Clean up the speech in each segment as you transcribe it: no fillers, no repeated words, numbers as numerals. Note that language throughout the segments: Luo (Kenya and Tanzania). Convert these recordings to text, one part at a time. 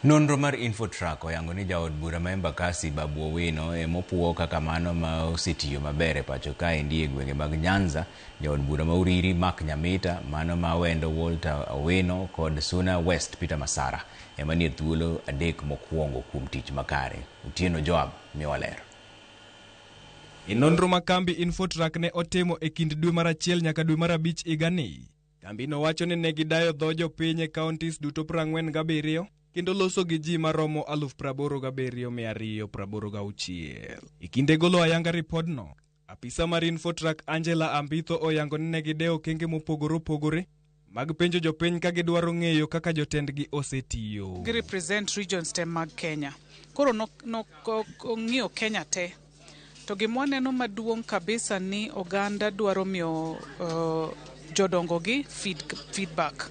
Nonro mar Infotrack oyango ni jaod bura ma Embakasi Babu Owino emopuo kaka mano ma osetiyo maber e pacho kaendi e gwenge mag Nyanza. Jaod bura ma Uriri Mark Nyamita, mano ma Wendo Walter Owino kod Suna West Peter Masara ema nie thuolo adek mokwongo kuom tich makare. Otieno Joab miwaler. Nonro ma kambi Infotrack ne otimo e kind dwe mar achiel nyaka dwe mar abich higani. Kambi no wacho ni ne gidayo dho jopiny e counties duto 47 kendo loso gi ji maromo 87,286. E kinde golo ayanga ripodno, apisa mar Infotrack Angela Ambitho oyango ni ne gidewo okenge mopogore opogore mag penjo jopiny ka gidwaro ng'eyo kaka jotendgi osetiyo. Gi represent regions te mag Kenya. Koro ong'iyo Kenya te. To gimwaneno maduong' kabisa ni oganda dwaro miyo jodongo gi feedback.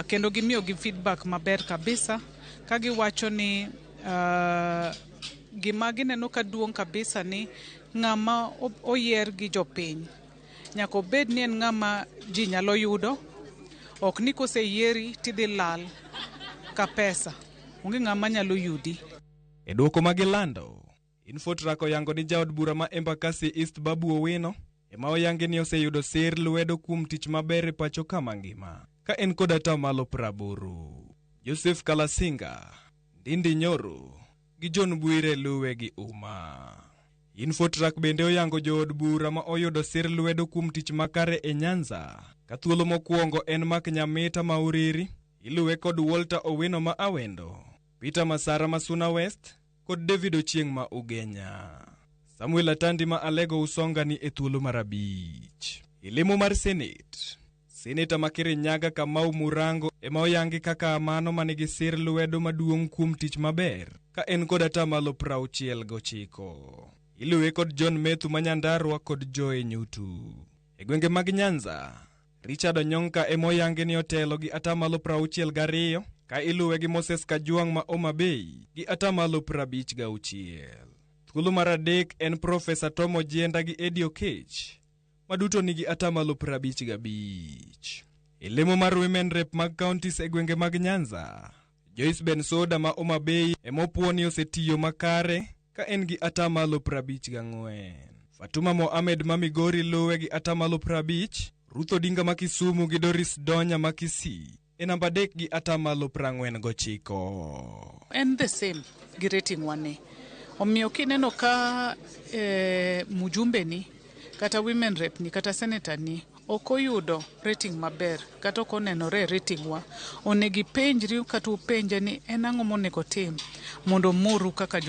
Kendo gimiyo gi feedback maber kabisa ka giwacho ni gima gineno kaduong' kabisa ni ng'ama oyier gi jopiny nyaka obed ni en ng'ama ji nyalo yudo, ok ni koseyieri tidhi lal ka pesa, onge ng'ama nyalo yudi. E dwoko magilando, Infotrack oyango ni jaod bura ma Embakasi East Babu Owino ema oyangi ni oseyudo sir lwedo kuom tich maber e pacho kama ngima ka en kod atamalo 80. Joseph Kalasinga, Ndindi Nyoro gi John Bwire luwe gi uma. Infotrack bende oyango jood bura ma oyudo sir lwedo kuom tich makare e Nyanza ka thuolo mokwongo en Mark Nyamita ma Uriri, iluwe kod Walter Owino ma Awendo, Peter Masara ma Suna West kod David Ochieng ma Ugenya. Samuel Atandi ma Alego Usonga ni e thuolo mar 5. E lemo mar Senate, Seneta ma Kirinyaga Kamau Murango ema oyangi kaka mano manigi sir lwedo maduong' kuom tich maber ka en kod atamalo 69. Iluwe kod John Methu ma Nyandarua kod Joe Nyutu. E gwenge mag Nyanza, Richard Onyonka ema oyangi ni otelo gi atamalo 62 ka iluwe gi Moses Kajwang' ma Homa Bay gi atamalo 56. Thuolo mar adek en Profesa Tom Ojienda gi Eddie Okech maduto nigi atamalo 55. E lemo mar Women Rep mag counties e gwenge mag Nyanza, Joyce Bensoda ma Homa Bay emopuo ni osetiyo makare ka en gi atamalo 54. Fatuma Mohamed ma Migori luwe gi atamalo 50. Ruth Odinga ma Kisumu gi Doris Donya ma Kisii e namba 3 gi atamalo 49. En the same gi rating wane. Omiyo kineno ka mujumbe ni kata women rep ni kata senator ni okoyudo rating maber kata okonenore rating wa, onegi penjri kata upenje ni en ang'o monego tim mondo muru kaka